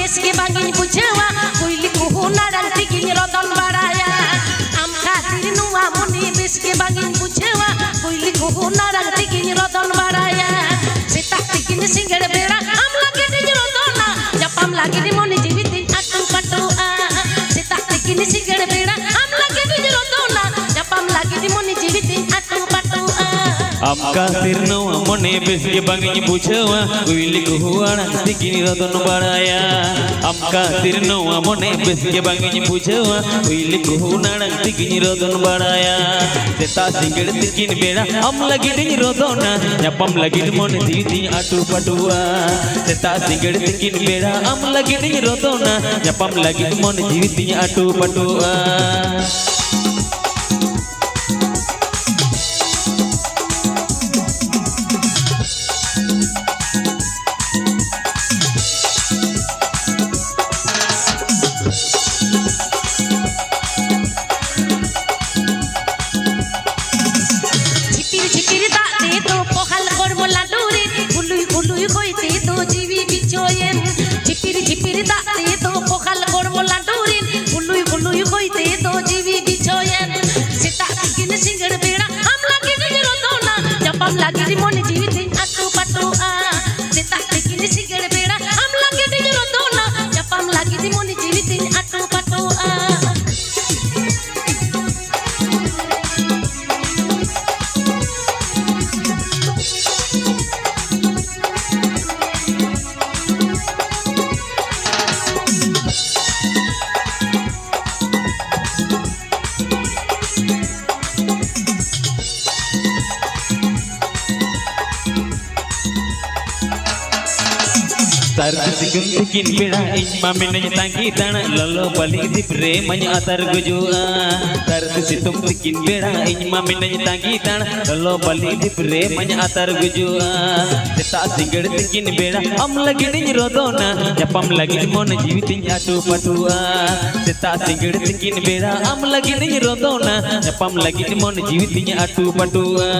beske bangin bujewa kuili kuhuna dan tigin rodon baraya am khatir nuwa moni beske bangin bujewa kuili kuhuna dan tigin rodon baraya sita tigin singar bera am lagi di rodona japam lagi di moni jibitin atu patu sita tigin singar bera am lagi di rodona japam lagi di moni jibitin atu patu am khatir nuwa moni beske bangin bujewa kuili kuhuna dan tigin rodon baraya am khatir nuwa moni beske bangin bujewa kuili kuhuna dan tigin rodon baraya sita singar tigin bera am lagi di rodona japam lagi di moni jibitin atu patu sita singar tigin bera am lagi di rodona japam lagi di moni jibitin atu patu lagi di moni jibitin atu patu sita tigin sigar bera am lagi di rodona japam lagi di moni jibitin atu patu tar sigun tikin beda ijma menanya tangki dana lolo bali di premanya atar gujua tar situm tikin beda ijma menanya tangki dana lolo bali di premanya atar gujua sita singar tikin beda am lagi di rodona japam lagi di mon jibitin atu patua sita singar tikin beda am lagi di rodona japam lagi di mon jibitin atu patua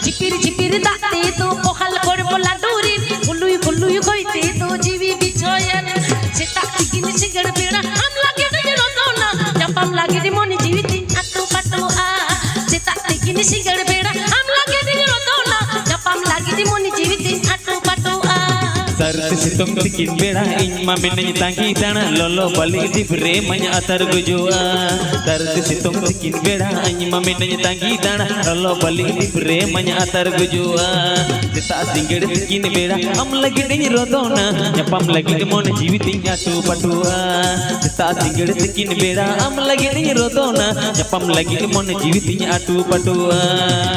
झिपिर झिपिर दाते तो पोखल करबो लाडुरी गुलुई गुलुई होइते तो जीवी बिछोयन सेता टिकिन सिगड़ बेड़ा हम लागे रे रोदोना जपम लागे रे मोनी जीवितिन अतु पतु सेता टिकिन सिगड़ बेड़ा हम लागे रे रोदोना जपम लागे रे मोनी जीवितिन अतु पतु Sarti situm tikin beda ijma menanya tangki dana lolo bali di premanya atar gujua Sarti situm tikin beda ijma menanya tangki dana lolo bali di premanya atar gujua sita singar tikin beda am lagi di rodona japam lagi di mon jibitin atu patua sita singar tikin beda am lagi di rodona japam lagi di mon jibitin atu patua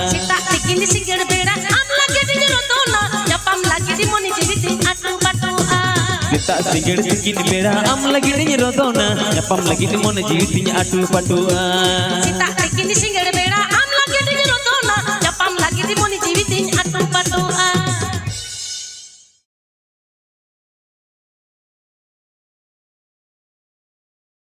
sita tikin singar beda am lagi di rodona japam lagi di mon jibitin atu patu sita singar tikin beda am lagi di rodona japam lagi di mon jibitin atu patua sita tikin